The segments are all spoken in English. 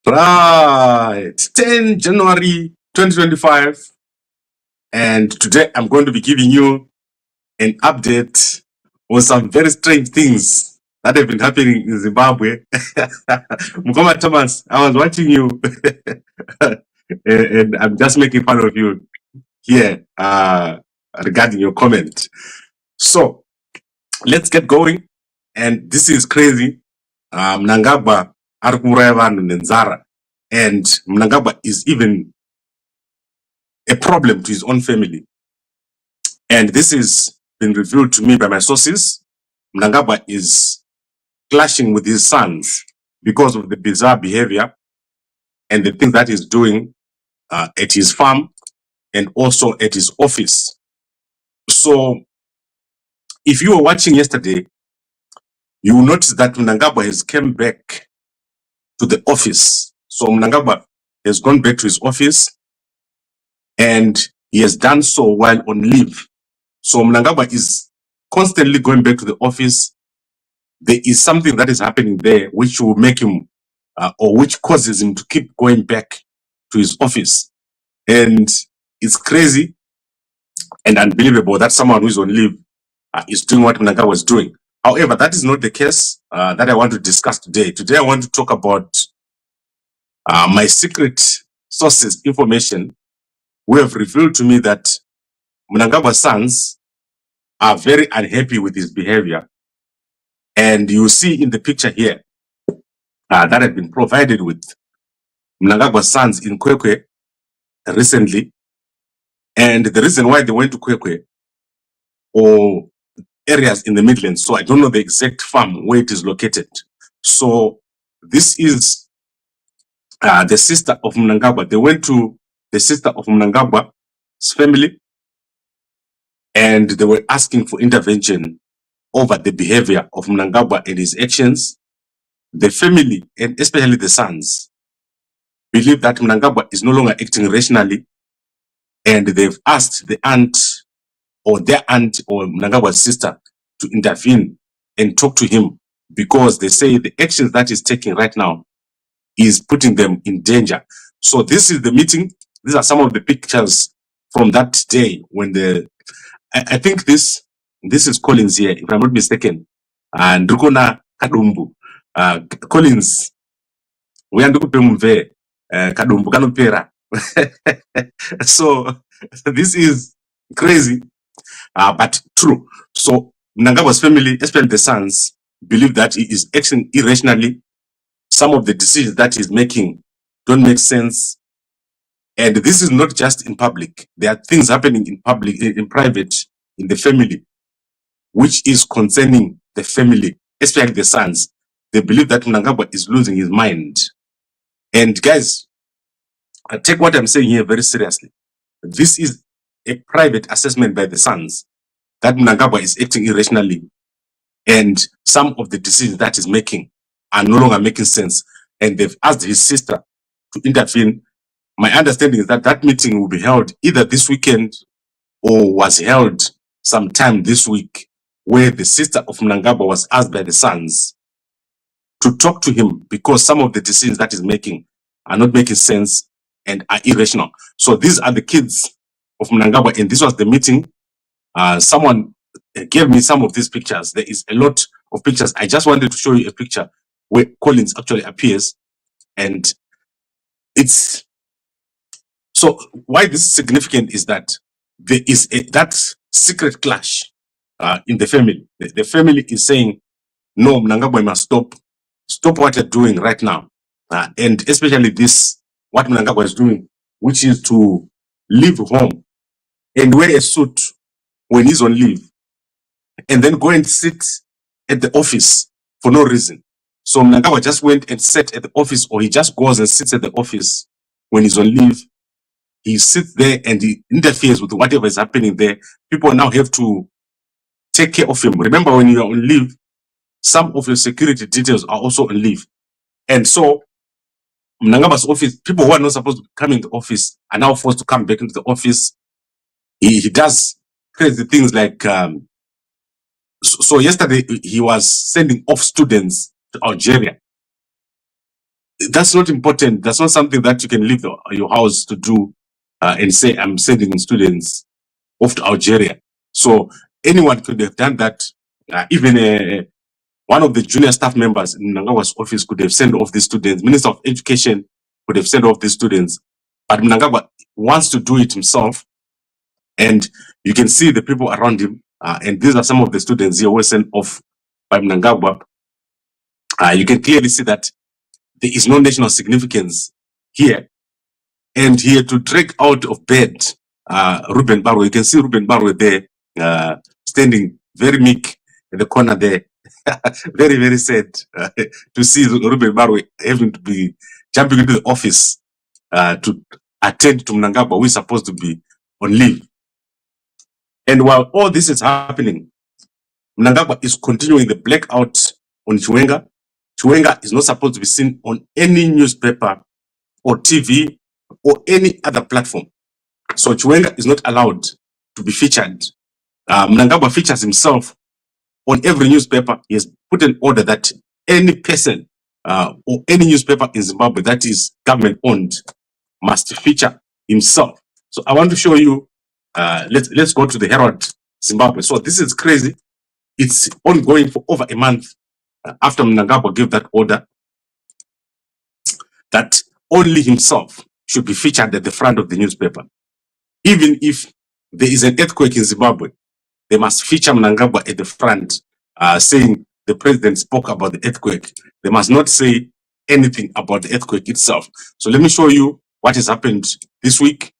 Right, 10 January 2025, and today I'm going to be giving you an update on some very strange things that have been happening in Zimbabwe. Mukoma Thomas, I was watching you and I'm just making fun of you here regarding your comment. So let's get going. And this is crazy. Mnangagwa ari kuuraya vanhu nenzara, and Mnangagwa is even a problem to his own family. And this has been revealed to me by my sources. Mnangagwa is clashing with his sons because of the bizarre behavior and the things that he's doing at his farm and also at his office. So if you were watching yesterday, you will notice that Mnangagwa has come back to the office. So Mnangagwa has gone back to his office, and he has done so while on leave. So Mnangagwa is constantly going back to the office. There is something that is happening there which will make him or which causes him to keep going back to his office. And it's crazy and unbelievable that someone who is on leave is doing what Mnangagwa was doing. However, that is not the case that I want to discuss today. Today I want to talk about my secret sources information who have revealed to me that Mnangagwa's sons are very unhappy with his behavior. And you see in the picture here that I've been provided with Mnangagwa's sons in Kwekwe recently. And the reason why they went to Kwekwe or areas in the Midlands, so I don't know the exact farm where it is located. So this is the sister of Mnangagwa. They went to the sister of Mnangagwa's family, and they were asking for intervention over the behavior of Mnangagwa and his actions. The family, and especially the sons, believe that Mnangagwa is no longer acting rationally, and they've asked the aunt or their aunt or Mnangagwa's sister to intervene and talk to him, because they say the actions that he's taking right now is putting them in danger. So this is the meeting. These are some of the pictures from that day when I think this is Collins here, if I'm not mistaken, and Rukona Kadumbu. Collins, we are Kadumbu Kanopera. So this is crazy, but true. So Mnangagwa's family, especially the sons, believe that he is acting irrationally. Some of the decisions that he's making don't make sense. And this is not just in public. There are things happening in public, in private, in the family, which is concerning the family, especially the sons. They believe that Mnangagwa is losing his mind. And guys, I take what I'm saying here very seriously. This is a private assessment by the sons that Mnangagwa is acting irrationally, and some of the decisions that he's making are no longer making sense. And they've asked his sister to intervene. My understanding is that that meeting will be held either this weekend or was held sometime this week, where the sister of Mnangagwa was asked by the sons to talk to him because some of the decisions that he's making are not making sense and are irrational. So these are the kids of Mnangagwa, and this was the meeting. Someone gave me some of these pictures. There is a lot of pictures. I just wanted to show you a picture where Collins actually appears, and it's so why this is significant is that there is that secret clash in the family. The family is saying, no, Mnangagwa must stop what you're doing right now, and especially this what Mnangagwa is doing, which is to leave home and wear a suit when he's on leave, and then go and sit at the office for no reason. So Mnangagwa just went and sat at the office, or he just goes and sits at the office when he's on leave. He sits there and he interferes with whatever is happening there. People now have to take care of him. Remember, when you're on leave, some of your security details are also on leave. And so Mnangagwa's office, people who are not supposed to come in the office are now forced to come back into the office. He does crazy things like, so yesterday he was sending off students to Algeria. That's not important. That's not something that you can leave your house to do and say, I'm sending students off to Algeria. So anyone could have done that. Even one of the junior staff members in Mnangagwa's office could have sent off these students. Minister of Education could have sent off these students. But Mnangagwa wants to do it himself. And you can see the people around him. And these are some of the students here who were sent off by Mnangagwa. You can clearly see that there is no national significance here. And here to drag out of bed Ruben Barwe. You can see Ruben Barwe there standing very meek in the corner there. Very, very sad to see Ruben Barwe having to be jumping into the office to attend to Mnangagwa, who is supposed to be on leave. And while all this is happening, Mnangagwa is continuing the blackout on Chiwenga. Chiwenga is not supposed to be seen on any newspaper or TV or any other platform. So Chiwenga is not allowed to be featured. Mnangagwa features himself on every newspaper. He has put an order that any person or any newspaper in Zimbabwe that is government owned must feature himself. So I want to show you, let's go to the Herald Zimbabwe. So this is crazy. It's ongoing for over a month after Mnangagwa gave that order that only himself should be featured at the front of the newspaper. Even if there is an earthquake in Zimbabwe, they must feature Mnangagwa at the front, saying the president spoke about the earthquake. They must not say anything about the earthquake itself. So let me show you what has happened this week.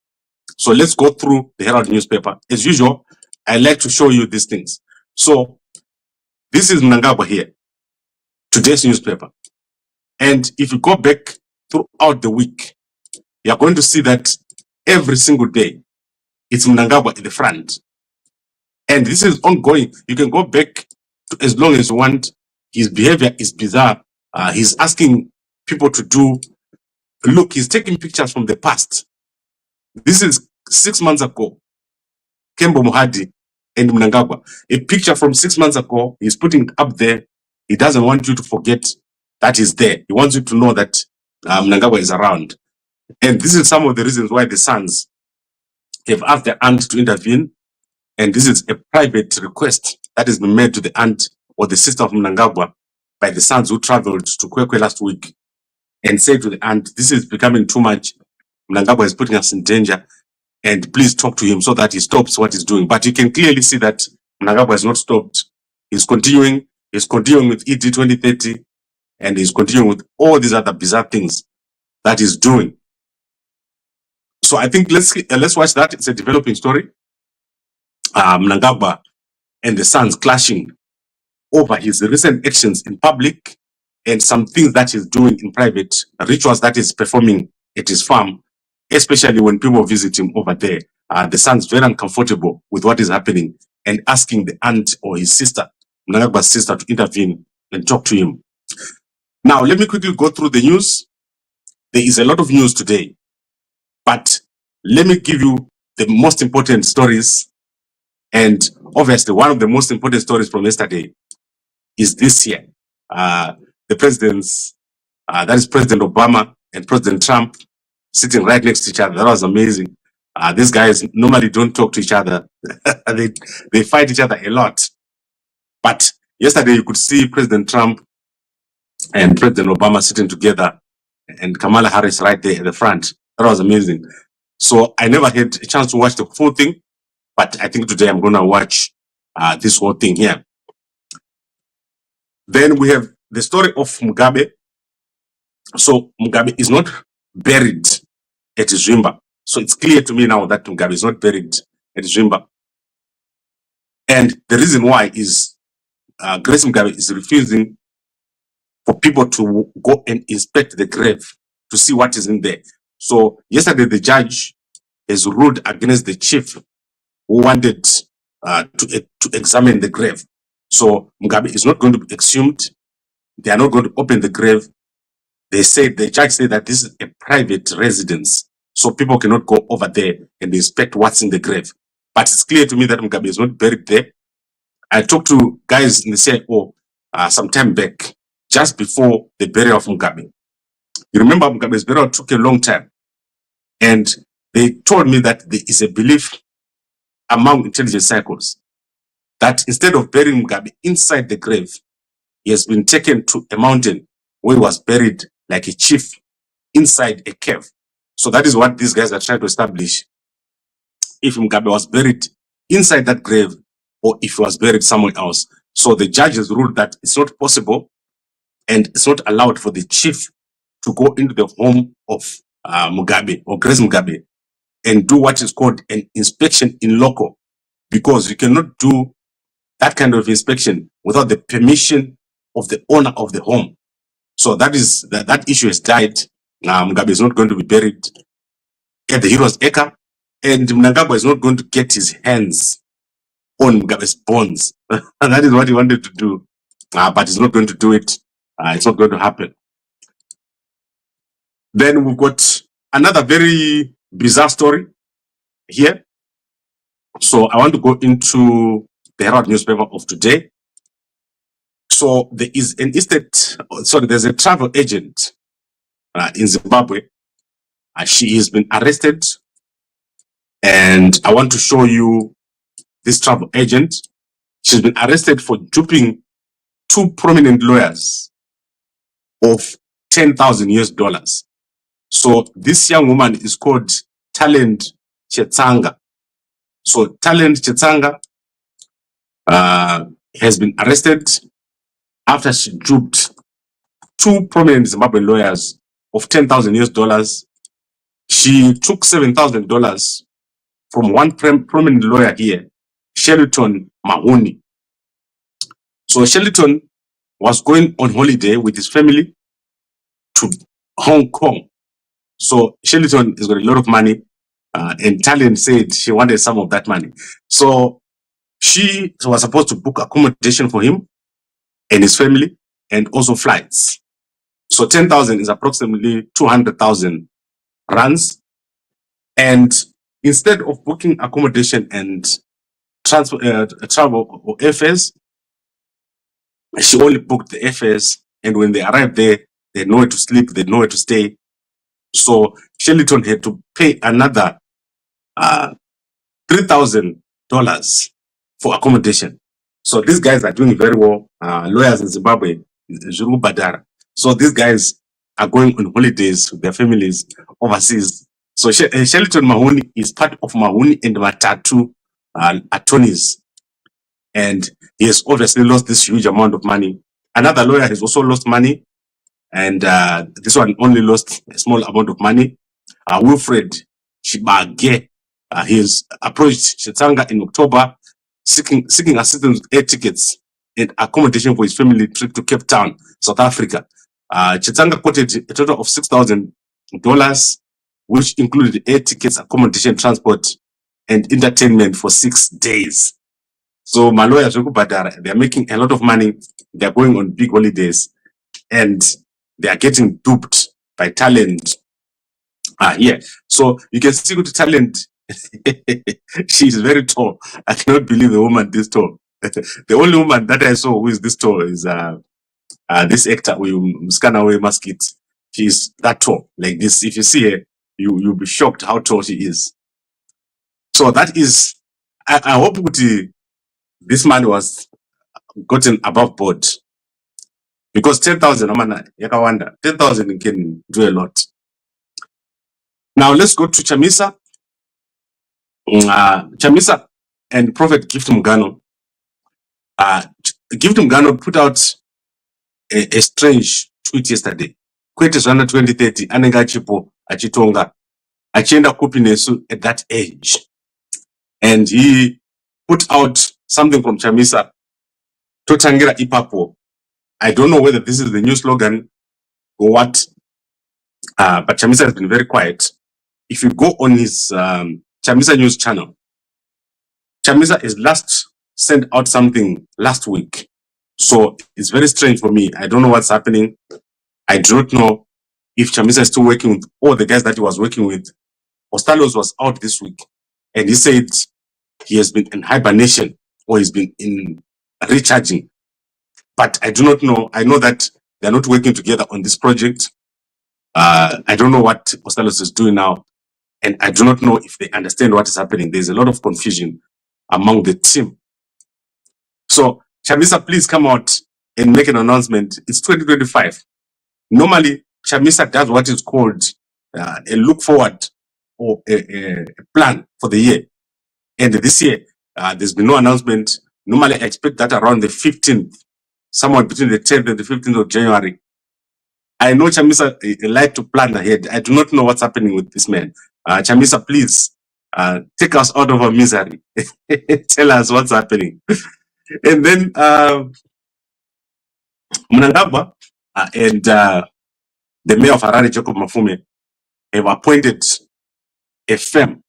So let's go through the Herald newspaper. As usual, I like to show you these things. So this is Mnangagwa here, today's newspaper. And if you go back throughout the week, you're going to see that every single day, it's Mnangagwa at the front. And this is ongoing. You can go back to as long as you want. His behavior is bizarre. He's asking people to do, look, he's taking pictures from the past. This is 6 months ago. Kembo Muhadi and Mnangagwa. A picture from 6 months ago, he's putting up there. He doesn't want you to forget that he's there. He wants you to know that Mnangagwa is around. And this is some of the reasons why the sons have asked their aunt to intervene. And this is a private request that has been made to the aunt or the sister of Mnangagwa by the sons who traveled to Kwekwe last week and said to the aunt, this is becoming too much. Mnangagwa is putting us in danger, and please talk to him so that he stops what he's doing. But you can clearly see that Mnangagwa has not stopped. He's continuing with ED 2030, and he's continuing with all these other bizarre things that he's doing. So I think let's watch that. It's a developing story. Mnangagwa and the sons clashing over his recent actions in public and some things that he's doing in private, rituals that he's performing at his farm, especially when people visit him over there. The son's very uncomfortable with what is happening and asking the aunt or his sister, Mnangagwa's sister, to intervene and talk to him. Now, let me quickly go through the news. There is a lot of news today, but let me give you the most important stories. And obviously, one of the most important stories from yesterday is this here. The presidents, that is President Obama and President Trump, sitting right next to each other. That was amazing. These guys normally don't talk to each other. they fight each other a lot. But yesterday, you could see President Trump and President Obama sitting together and Kamala Harris right there at the front. That was amazing. So I never had a chance to watch the full thing, but I think today I'm going to watch this whole thing here. Then we have the story of Mugabe. So Mugabe is not buried at Zwimba. So it's clear to me now that Mugabe is not buried at Zwimba. And the reason why is Grace Mugabe is refusing for people to go and inspect the grave to see what is in there. So yesterday the judge has ruled against the chief who wanted to examine the grave. So Mugabe is not going to be exhumed. They are not going to open the grave. The judge said that this is a private residence, so people cannot go over there and inspect what's in the grave. But it's clear to me that Mugabe is not buried there. I talked to guys in the CIO some time back, just before the burial of Mugabe. You remember Mugabe's burial took a long time. And they told me that there is a belief among intelligence circles that instead of burying Mugabe inside the grave, he has been taken to a mountain where he was buried like a chief inside a cave. So that is what these guys are trying to establish. If Mugabe was buried inside that grave or if he was buried somewhere else. So the judges ruled that it's not possible and it's not allowed for the chief to go into the home of Mugabe or Grace Mugabe and do what is called an inspection in loco, because you cannot do that kind of inspection without the permission of the owner of the home. So that issue has died. Mugabe is not going to be buried at the Heroes Acre, and Mnangagwa is not going to get his hands on Mugabe's bones. That is what he wanted to do, but he's not going to do it. It's not going to happen. Then we've got another very bizarre story here. So I want to go into the Herald newspaper of today. So there is there's a travel agent in Zimbabwe. She has been arrested, and I want to show you this travel agent. She's been arrested for duping two prominent lawyers of $10,000. So this young woman is called Talent Chetsanga. So Talent Chetsanga has been arrested after she duped two prominent Zimbabwean lawyers of $10,000. She took $7,000 from one prominent lawyer here, Shelliton Mahuni. So Shelliton was going on holiday with his family to Hong Kong. So Shelliton has got a lot of money, and Talent said she wanted some of that money. So she was supposed to book accommodation for him and his family, and also flights. So 10,000 is approximately 200,000 rands. And instead of booking accommodation and travel or airfares, she only booked the airfares. And when they arrived there, they had nowhere to sleep, they had nowhere to stay. So Shelliton had to pay another $3,000 for accommodation. So these guys are doing very well. Lawyers in Zimbabwe, Zulu Badara. So these guys are going on holidays with their families overseas. So Shelliton Mahuni is part of Mahuni and Matatu attorneys. And he has obviously lost this huge amount of money. Another lawyer has also lost money. And this one only lost a small amount of money. Wilfred Shibage, he's approached Chetsanga in October, seeking assistance with air tickets and accommodation for his family trip to Cape Town, South Africa. Chetsanga quoted a total of $6,000, which included air tickets, accommodation, transport, and entertainment for 6 days. So my lawyers, they're making a lot of money. They're going on big holidays, and they are getting duped by Talent. Yeah. So you can see with Talent, she's very tall. I cannot believe a woman this tall. The only woman that I saw who is this tall is this actor, Muskanawe Musket. She's that tall, like this. If you see her, you'll be shocked how tall she is. So that is, I hope this man was gotten above board, because 10,000, yakawanda, 10,000 can do a lot. Now let's go to Chamisa. Chamisa and Prophet Gift Mugano. Gift Mugano put out a strange tweet yesterday. Kwete zvana 2030 anenge achipo achitonga achienda kupi nesu at that age. And he put out something from Chamisa, totangira ipapo. I don't know whether this is the new slogan or what, but Chamisa has been very quiet. If you go on his Chamisa news channel, Chamisa has last sent out something last week. So it's very strange for me. I don't know what's happening. I don't know if Chamisa is still working with all the guys that he was working with. Ostalos was out this week, and he said he has been in hibernation or he's been in recharging. But I do not know. I know that they're not working together on this project. I don't know what Ostalos is doing now, and I do not know if they understand what is happening. There's a lot of confusion among the team. So, Chamisa, please come out and make an announcement. It's 2025. Normally, Chamisa does what is called a look forward or a plan for the year. And this year, there's been no announcement. Normally, I expect that around the 15th, somewhere between the 10th and the 15th of January. I know Chamisa like to plan ahead. I do not know what's happening with this man. Chamisa, please take us out of our misery. Tell us what's happening. And then Mnangagwa and the mayor of Harare, Jacob Mafume, have appointed a firm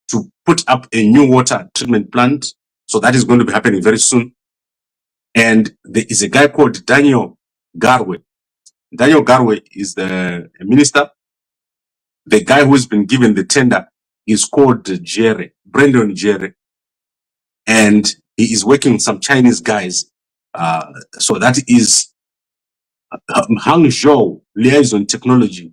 to put up a new water treatment plant. So that is going to be happening very soon. And there is a guy called Daniel Garwe. Daniel Garwe is the minister. The guy who's been given the tender is called Brendan Jere. And he is working with some Chinese guys. So that is Hangzhou Liaison Technology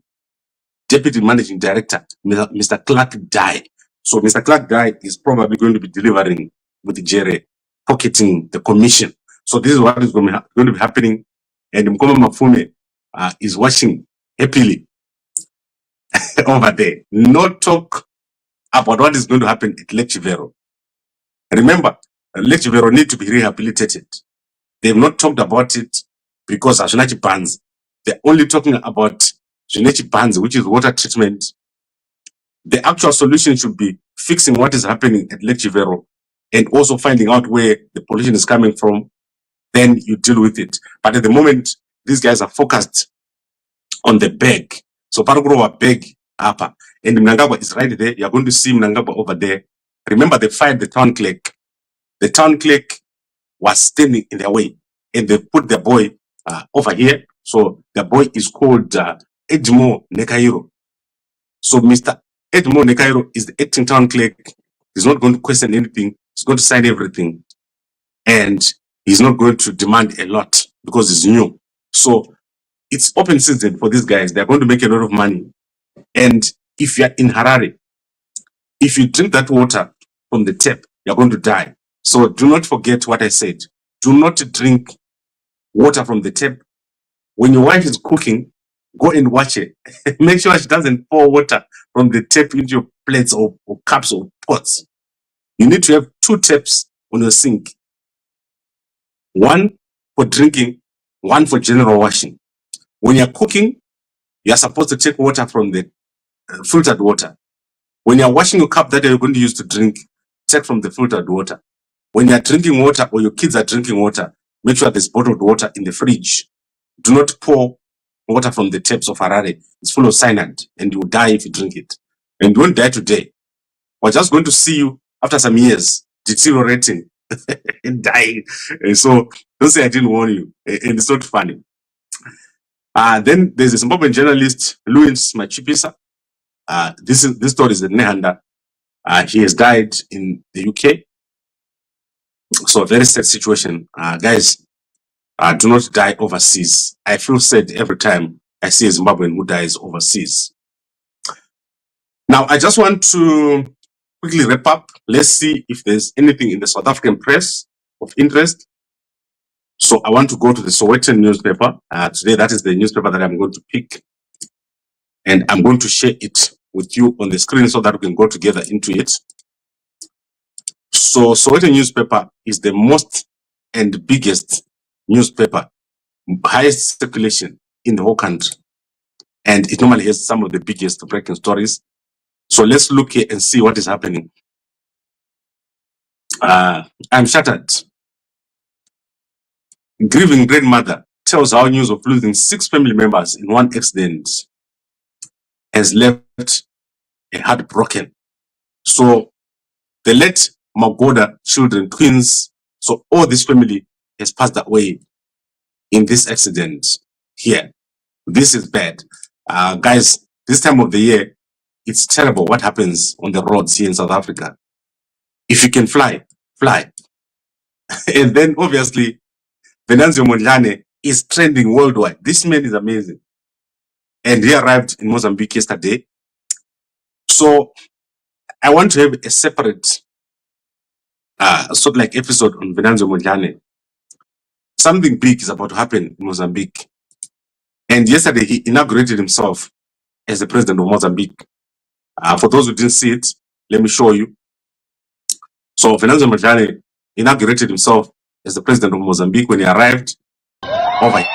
Deputy Managing Director, Mr. Clark Dai. So Mr. Clark Dai is probably going to be delivering with Jere, pocketing the commission. So this is what is going to be happening. And Mkoma Mafume is watching happily over there. No talk about what is going to happen at Lake Chivero. Remember, Lake Chivero need to be rehabilitated. They have not talked about it because Ashunachi Bands. They're only talking about Ashunachi Bands, which is water treatment. The actual solution should be fixing what is happening at Lake Chivero and also finding out where the pollution is coming from. Then you deal with it. But at the moment, these guys are focused on the bag. So Paragrowa bag upper. And Mnangagwa is right there. You're going to see Mnangagwa over there. Remember, they fired the town clerk. The town clerk was standing in their way. And they put the boy over here. So the boy is called Edmo Nekairo. So Mr. Edmo Nekairo is the acting town clerk. He's not going to question anything. He's going to sign everything. And he's not going to demand a lot because he's new. So it's open season for these guys. They're going to make a lot of money. And if you're in Harare, if you drink that water from the tap, you're going to die. So do not forget what I said. Do not drink water from the tap. When your wife is cooking, go and watch it. Make sure she doesn't pour water from the tap into your plates or cups or pots. You need to have 2 taps on your sink. One for drinking, one for general washing. When you're cooking, you're supposed to take water from the filtered water. When you're washing your cup that you're going to use to drink, take from the filtered water. When you're drinking water or your kids are drinking water, make sure there's bottled water in the fridge. Do not pour water from the taps of Harare. It's full of cyanide and you will die if you drink it. And you won't die today. We're just going to see you after some years deteriorating and dying. And so don't say I didn't warn you. And it's not funny. Then there's a Zimbabwean journalist, Louis Machipisa. This story is in Nehanda. He has died in the UK. So very sad situation. Guys, do not die overseas. I feel sad every time I see a Zimbabwean who dies overseas. Now, I just want to quickly wrap up. Let's see if there's anything in the South African press of interest. So I want to go to the Sowetan newspaper. Today, that is the newspaper that I'm going to pick. And I'm going to share it with you on the screen so that we can go together into it. So Sowetan newspaper is the most and biggest newspaper, highest circulation in the whole country. And it normally has some of the biggest breaking stories. So let's look here and see what is happening. I'm shattered. Grieving grandmother tells how news of losing 6 family members in one accident has left a heart broken. So the late Magoda children, twins, so all this family has passed away in this accident here. This is bad. Guys, this time of the year, it's terrible what happens on the roads here in South Africa. If you can fly, fly. And then obviously, Venancio Mondlane is trending worldwide. This man is amazing. and he arrived in Mozambique yesterday. So I want to have a separate sort of like episode on Venancio Mondlane. Something big is about to happen in Mozambique. And yesterday he inaugurated himself as the president of Mozambique. For those who didn't see it, let me show you. So Venancio Mondlane inaugurated himself as the president of Mozambique when he arrived over.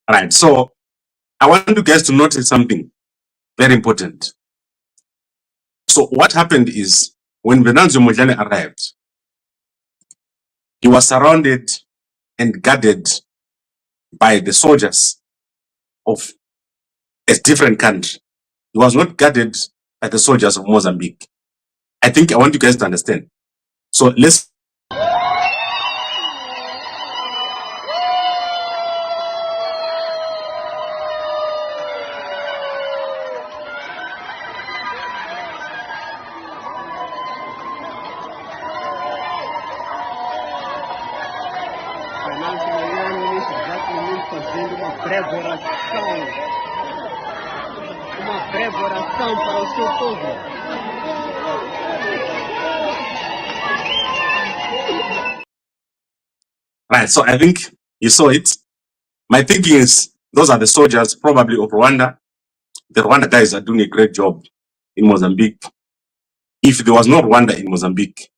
All right, so I want you guys to notice something very important. So what happened is when Venancio Mondlane arrived, he was surrounded and guarded by the soldiers of a different country. He was not guarded by the soldiers of Mozambique. I think I want you guys to understand. So let's. Right, so I think you saw it. My thinking is those are the soldiers probably of Rwanda. The Rwanda guys are doing a great job in Mozambique. If there was no Rwanda in Mozambique,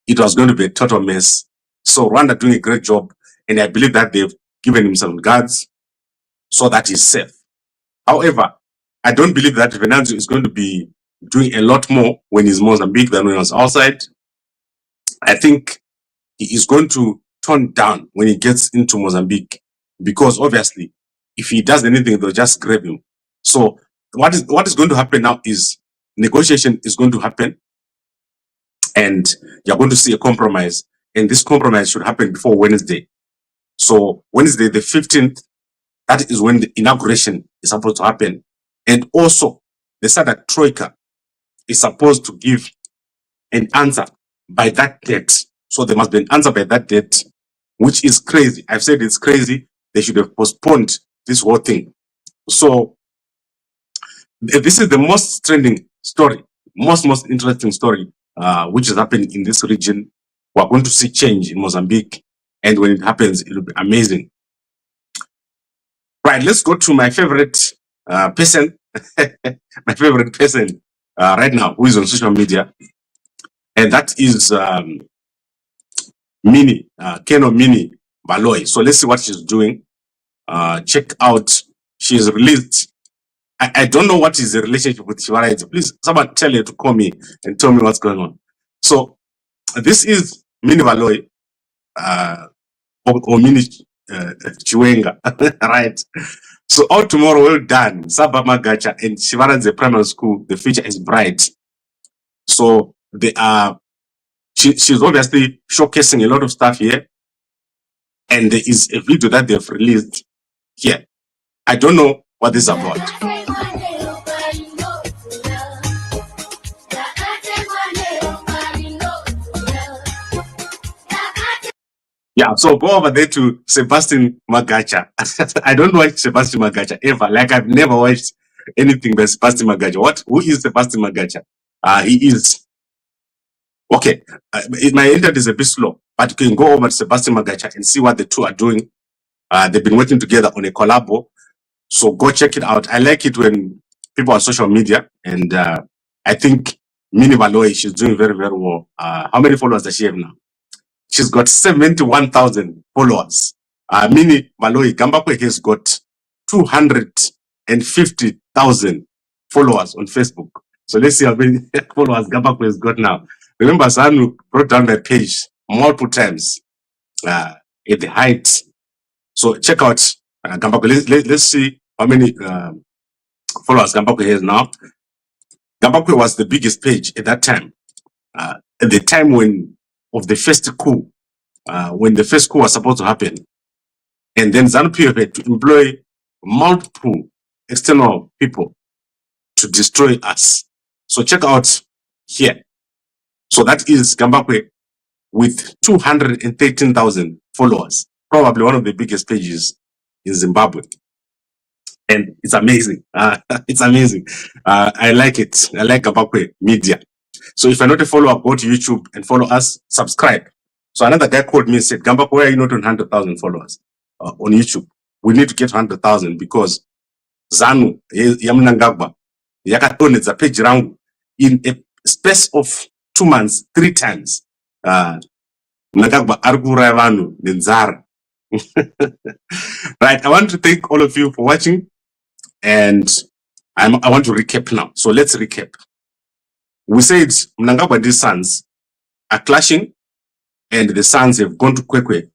it was going to be a total mess. So Rwanda doing a great job, and I believe that they've given him some guards so that he's safe. However, I don't believe that Venancio is going to be doing a lot more when he's Mozambique than when he was outside. I think he is going to tone down when he gets into Mozambique, because obviously if he does anything, they'll just grab him. So what is going to happen now is negotiation is going to happen, and you're going to see a compromise, and this compromise should happen before Wednesday. So Wednesday the 15th, that is when the inauguration is supposed to happen. And also the SADC Troika is supposed to give an answer by that date. So there must be an answer by that date, which is crazy. I've said it's crazy. They should have postponed this whole thing. So this is the most trending story, most interesting story, which is happening in this region. We're going to see change in Mozambique, and when it happens, it will be amazing. Right, let's go to my favorite person, my favorite person right now who is on social media, and that is Mini, Keno Mini Baloy. So let's see what she's doing. Check out, she's released. I don't know what is the relationship with Chiwenga. Please, someone tell her to call me and tell me what's going on. So this is Mini Baloy, or Mini Chiwenga, right? So all tomorrow, well done. Sabama Gacha and Chiwenga Primary School. The future is bright. So they are. She's obviously showcasing a lot of stuff here, and there is a video that they've released here. I don't know what this is about. Yeah, so go over there to Sebastian Magacha. I don't watch Sebastian Magacha ever. Like, I've never watched anything by Sebastian Magacha. Who is Sebastian Magacha? He is okay. My internet is a bit slow, but you can go over to Sebastian Magacha and see what the two are doing. They've been working together on a collabo, so go check it out. I like it when people on social media, and I think Mini Baloy, she's doing very well. How many followers does she have now? She's got 71,000 followers. Mini Baloy Gambakwe has got 250,000 followers on Facebook. So let's see how many followers Gambakwe has got now. Remember, Sanu brought down my page multiple times at the height. So check out Gambakwe. Let's see how many followers Gambakwe has now. Gambakwe was the biggest page at that time. At the time when of the first coup, when the first coup was supposed to happen. And then ZANU-PF had to employ multiple external people to destroy us. So check out here. So that is Gambakwe with 213,000 followers, probably one of the biggest pages in Zimbabwe. And it's amazing. It's amazing. I like it. I like Gambakwe media. So if you're not a follower, go to YouTube and follow us, subscribe. So another guy called me and said, Gambakwe, why are you not on 100,000 followers on YouTube? We need to get 100,000 because ZANU, Mnangagwa, yakatonedza page rangu in a space of 2 months, 3 times. Mnangagwa arikura vanhu nenzara. Right, I want to thank all of you for watching, and I want to recap now. So let's recap. We said Mnangagwa and his sons are clashing, and the sons have gone to Kwekwe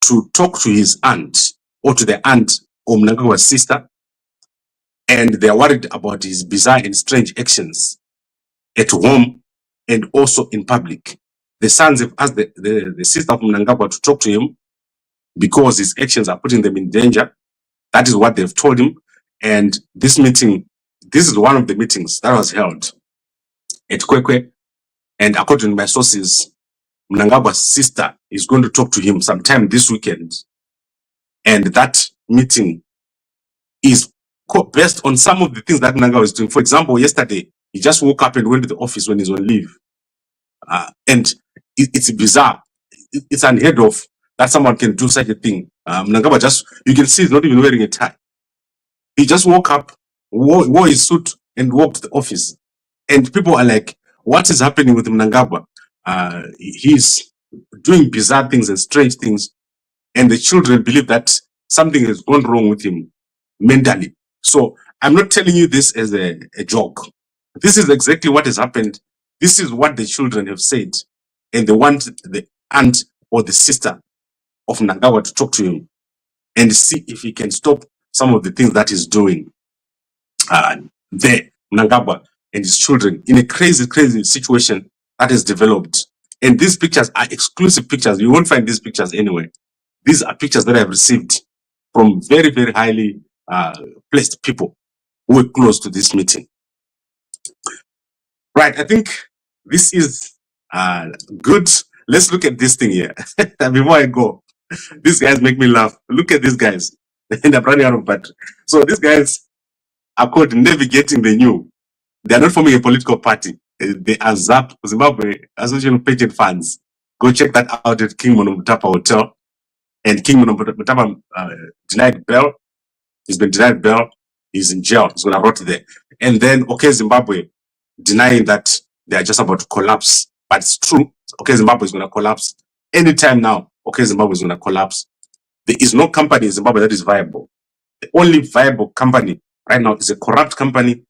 to talk to his aunt, or to the aunt of Mnangagwa's sister, and they are worried about his bizarre and strange actions at home and also in public. The sons have asked the sister of Mnangagwa to talk to him because his actions are putting them in danger. That is what they've told him. And this meeting, this is one of the meetings that was held at Kwekwe. And according to my sources, Mnangagwa's sister is going to talk to him sometime this weekend. And that meeting is based on some of the things that Mnangagwa is doing. For example, yesterday, he just woke up and went to the office when he's on leave. And it's bizarre. It's unheard of that someone can do such a thing. Mnangagwa just, you can see he's not even wearing a tie. He just woke up, wore his suit and walked to the office. And people are like, what is happening with Mnangagwa? He's doing bizarre things and strange things. And the children believe that something has gone wrong with him mentally. So I'm not telling you this as a joke. This is exactly what has happened. This is what the children have said. And they want the aunt or the sister of Mnangagwa to talk to him and see if he can stop some of the things that he's doing there, Mnangagwa and his children, in a crazy, crazy situation that has developed. And these pictures are exclusive pictures. You won't find these pictures anywhere. These are pictures that I have received from very, very highly placed people who were close to this meeting. Right, I think this is good. Let's look at this thing here. Before I go, these guys make me laugh. Look at these guys. And I'm running out of battery. So these guys are called Navigating the New. They are not forming a political party. They are ZAP, Zimbabwe Association of Pension Funds. Go check that out at King Mutapa Hotel. And King Mutapa denied bail. He's been denied bail. He's in jail. He's going to rot there. And then OK Zimbabwe denying that they are just about to collapse. But it's true. OK Zimbabwe is going to collapse anytime now. OK Zimbabwe is going to collapse. There is no company in Zimbabwe that is viable. The only viable company right now is a corrupt company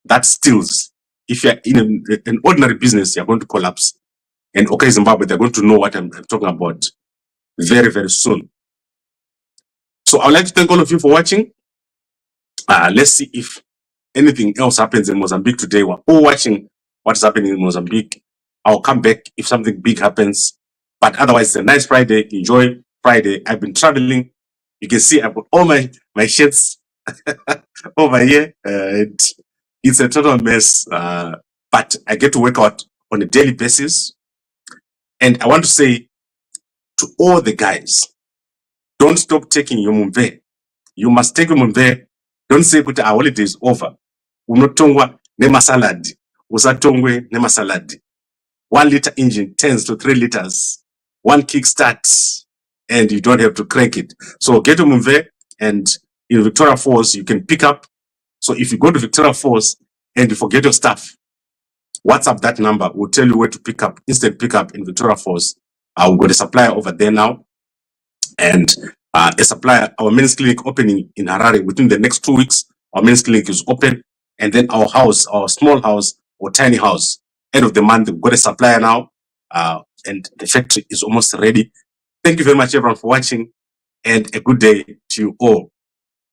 that steals. If you're in an ordinary business, you're going to collapse. And OK Zimbabwe, they're going to know what I'm talking about very, very soon. So I would like to thank all of you for watching. Let's see if anything else happens in Mozambique today. We're all watching what's happening in Mozambique. I'll come back if something big happens. But otherwise, it's a nice Friday. Enjoy Friday. I've been traveling. You can see I've got all my shirts over here. It's a total mess. But I get to work out on a daily basis. And I want to say to all the guys, don't stop taking your mumve. You must take your mumve. Don't say that our holiday is over. Unotongwa nema salad. Usatongwe nema salad. 1 liter engine turns to 3 liters. 1 kickstart, and you don't have to crank it. So get your mumve, and in Victoria Falls you can pick up. So if you go to Victoria Falls and you forget your stuff, WhatsApp that number. Will tell you where to pick up. Instant pickup in Victoria Falls. We've got a supplier over there now, and a supplier. Our men's clinic opening in Harare within the next 2 weeks. Our men's clinic is open, and then our house, our small house or tiny house, end of the month we've got a supplier now, and the factory is almost ready. Thank you very much, everyone, for watching, and a good day to you all.